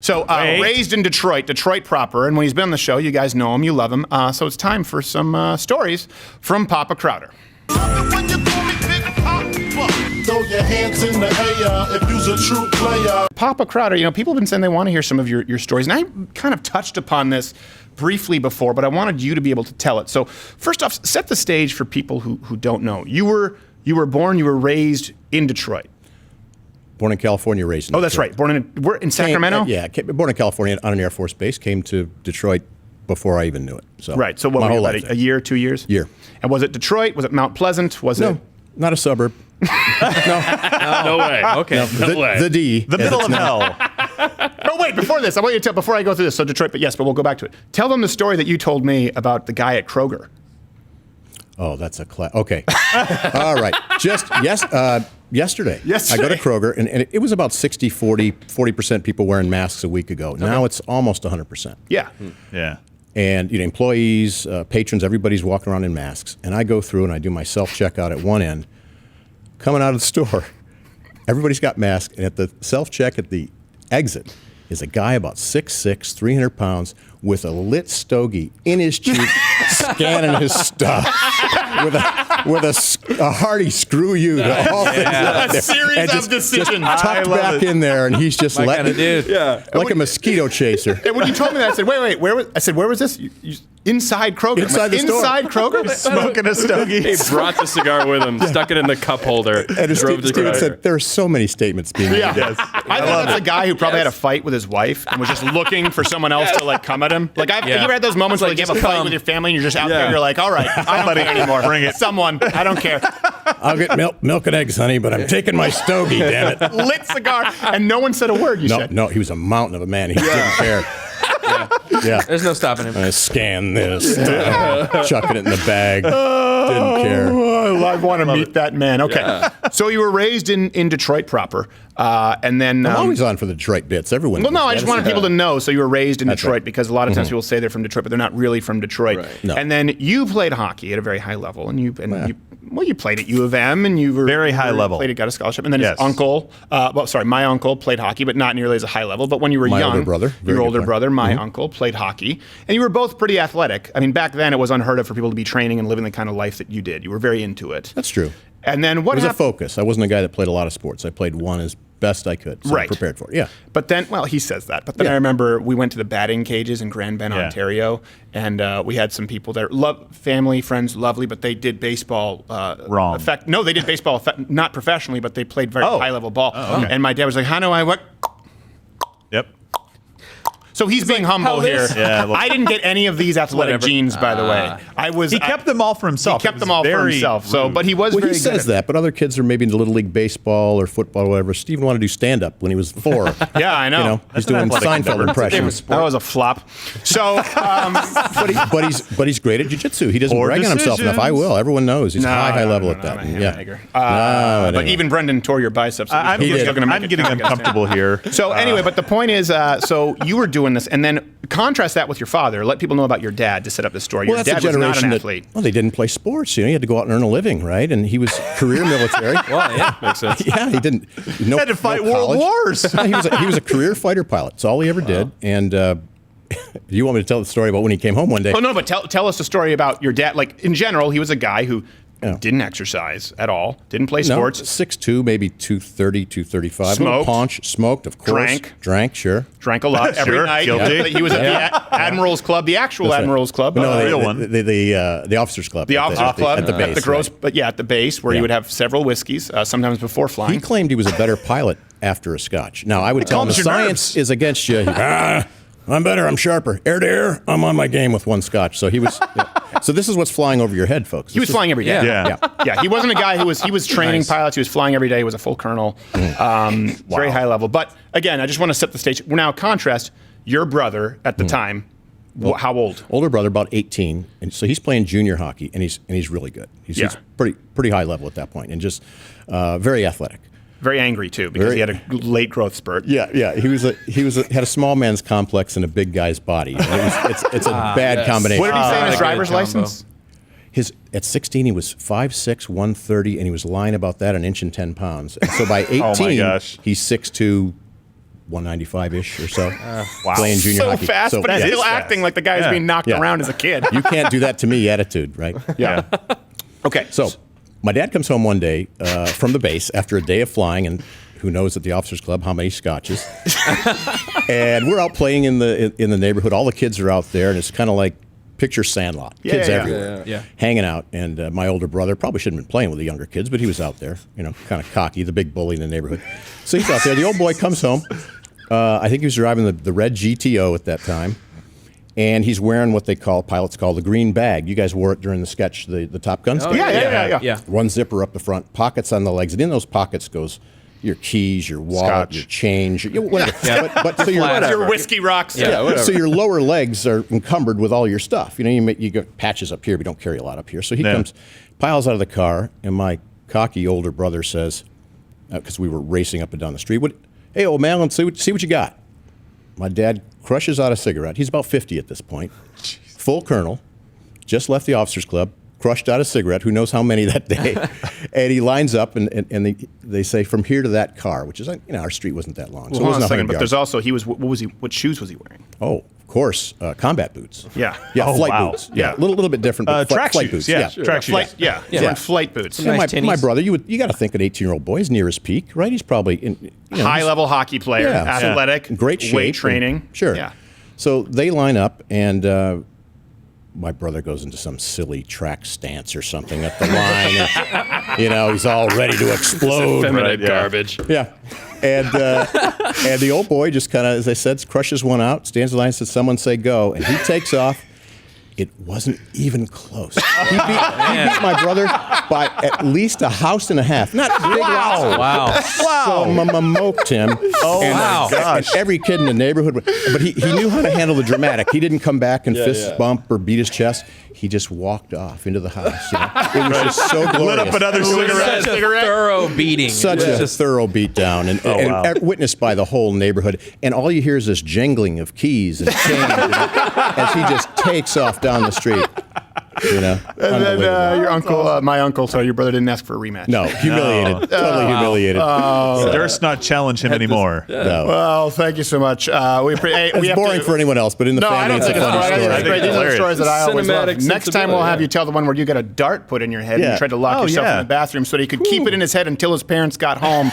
So raised in Detroit proper, and when he's been on the show, you guys know him, you love him. So it's time for some stories from Papa Crowder. Throw your hands in the air if you's a true player. Papa Crowder, people have been saying they want to hear some of your stories, and I kind of touched upon this briefly before, but I wanted you to be able to tell it. So first off, set the stage for people who don't know. You were raised in Detroit. Born in California, raised in Detroit. Oh, that's right. Born in Sacramento? Born in California on an Air Force base. Came to Detroit before I even knew it. So right. So what, my were whole you, life. a year, 2 years? Year. And was it Detroit? Was it Mount Pleasant? No, not a suburb. No way. Okay. No way. The D. The middle of hell. No, wait, before this, I want you to tell, before I go through this, so Detroit, but we'll go back to it. Tell them the story that you told me about the guy at Kroger. Oh, that's a okay. All right. Yesterday, I go to Kroger, and it was about 40% people wearing masks a week ago. Now it's almost 100%. Yeah. Yeah. And employees, patrons, everybody's walking around in masks. And I go through and I do my self-checkout at one end. Coming out of the store, everybody's got masks, and at the self-check at the exit is a guy about 6'6", 300 pounds with a lit stogie in his cheek, scanning his stuff with a hearty screw you to all things out there. A series of decisions. Just tucked back in there, and he's just letting it, like a mosquito chaser. And when you told me that, I said, wait, where was this? Inside Kroger. Inside the store. Inside Kroger? Smoking a stogie. He brought the cigar with him, stuck it in the cup holder, and drove to Steven Kroger. said, there are so many statements being made. Yeah. Yes. I think that's a guy who probably had a fight with his wife and was just looking for someone else to come at him. Like, you ever had those moments where you have a fight with your family and you're just out there, you're like, all right, I don't care anymore. Bring it. Someone, I don't care. I'll get milk and eggs, honey, but I'm taking my stogie, damn it. Lit cigar, and no one said a word, you said. No, he was a mountain of a man. He didn't care. Yeah. There's no stopping him. I scan this, chucking it in the bag. Didn't care. I want to meet that man. Okay. Yeah. So you were raised in Detroit proper, and then... I'm always on for the Detroit bits. Everyone. Well, no, I just wanted people to know. So you were raised in Detroit because a lot of times people say they're from Detroit, but they're not really from Detroit. Right. No. And then you played hockey at a very high level, and you played at U of M, and you were very high level. Got a scholarship, and then his uncle, my uncle played hockey, but not nearly as a high level. But when you were young, your older brother, my uncle, played hockey, and you were both pretty athletic. I mean, back then it was unheard of for people to be training and living the kind of life that you did. You were very into it. That's true. And then what? It was a focus. I wasn't a guy that played a lot of sports. I played one as best I could. So I prepared for it. Yeah. But then, he says that. But then I remember we went to the batting cages in Grand Bend, Ontario, and we had some people there, family, friends, lovely, but they did baseball wrong. No, they did baseball not professionally, but they played very high level ball. Oh, okay. And my dad was like, "How do I what?" Yep. So he's being humble here. Yeah, I didn't get any of these athletic genes, by the way. He kept them all for himself. He kept them all for himself. So, but he was very he says that, but other kids are maybe into Little League baseball or football or whatever. Steven wanted to do stand-up when he was 4. Yeah, I know. He's doing Seinfeld impressions. That was a flop. So, but he's great at jiu-jitsu. He doesn't brag on himself enough. I will. Everyone knows he's high level at that. But even Brendan tore your biceps. I'm getting uncomfortable here. So anyway, but the point is, so you were doing this, and then contrast that with your father. Let people know about your dad to set up this story. Your dad was not an athlete. They didn't play sports. He had to go out and earn a living, right? And he was career military. Well, yeah, makes sense. Yeah, he didn't. He had to fight world wars. He was a career fighter pilot. That's all he ever did. And you want me to tell the story about when he came home one day? Oh no, but tell us a story about your dad. Like in general, he was a guy who didn't exercise at all, didn't play sports. 6'2", maybe 230, 235. Smoked. Paunch, smoked, of course. Drank, sure. Drank a lot every night. Guilty. He was at the Admiral's Club, the actual Admiral's Club. No, the real one. The Officers Club. The Officers Club at the base. At the base where you would have several whiskeys, sometimes before flying. He claimed he was a better pilot after a scotch. Now, I would tell him the science is against you. I'm better. I'm sharper. Air to air. I'm on my game with one scotch. So he was. So this is what's flying over your head, folks. He was flying every day. Yeah. He wasn't a guy who was training pilots. He was flying every day. He was a full colonel. Very high level. But again, I just want to set the stage. Now, contrast your brother at the time. How old? Older brother, about 18, and so he's playing junior hockey, and he's really good. He's pretty high level at that point, and just very athletic. Very angry too, because he had a late growth spurt. Yeah. He had a small man's complex and a big guy's body. It's a bad combination. What did he say in his driver's license? At 16, he was 5'6", 130, and he was lying about that, an inch and 10 pounds. And so by 18, he's 6'2", 195-ish or so. Wow. Playing junior So hockey. fast, but he's that still is acting fast. like the guy's Yeah. being knocked Yeah. around as a kid. You can't do that to me attitude, right? Yeah. Okay. So my dad comes home one day from the base after a day of flying, and who knows at the officers club how many scotches. And we're out playing in the neighborhood. All the kids are out there, and it's kind of like picture Sandlot. Kids everywhere, hanging out. And my older brother probably shouldn't have been playing with the younger kids, but he was out there, kind of cocky, the big bully in the neighborhood. So he's out there. The old boy comes home. I think he was driving the red GTO at that time. And he's wearing what pilots call the green bag. You guys wore it during the sketch, the Top Gun sketch. Yeah. One zipper up the front, pockets on the legs, and in those pockets goes your keys, your wallet, Scotch. your change, whatever. But so Your whiskey rocks. so your lower legs are encumbered with all your stuff. You got patches up here, but you don't carry a lot up here. So he comes, piles out of the car, and my cocky older brother says, because we were racing up and down the street, "Hey, old man, let's see what you got." My dad crushes out a cigarette. He's about 50 at this point. Full colonel, just left the officers club, crushed out a cigarette, who knows how many that day. And he lines up, and they say, from here to that car, which is, our street wasn't that long. Well, hold on a second, but there's also, what shoes was he wearing? Oh, of course, combat boots. Yeah. Yeah, Oh, flight wow. boots. Yeah, a little bit different, but Track flight shoes. boots. Yeah, track shoes. Flight, yeah. Flight boots. And Nice my tinnies. brother, you got to think an 18-year-old boy is near his peak, right? He's probably High-level hockey player, Yeah. athletic, great shape, weight training. Sure. Yeah. So they line up, and my brother goes into some silly track stance or something at the line. And, he's all ready to explode. Feminine garbage. Yeah. And the old boy just kind of, as I said, crushes one out, stands in line, says, "Someone say go." And he takes off. It wasn't even close. He beat my brother by at least a house and a half. Not big lots. Wow. So moked him. Oh, wow. my gosh. And every kid in the neighborhood, but he knew how to handle the dramatic. He didn't come back and fist bump or beat his chest. He just walked off into the house. It was just so glorious. Lit up another cigarette. Such a thorough beating. Such a thorough beatdown, and witnessed by the whole neighborhood. And all you hear is this jangling of keys and change as he just takes off down the street. And then your uncle, my uncle, so your brother didn't ask for a rematch. No, humiliated. Totally humiliated. Durst not challenge him anymore. No. Well, thank you so much. It's boring for anyone else, but in the No, family, I don't it's a think it's funny boring. story. I think it's great. These are the stories that I always love. Cinematic Next time we'll have sensibility. you tell the one where you got a dart put in your head and Yeah. you tried to lock Oh, yourself yeah. in the bathroom so that he could keep it in his head until his parents got home.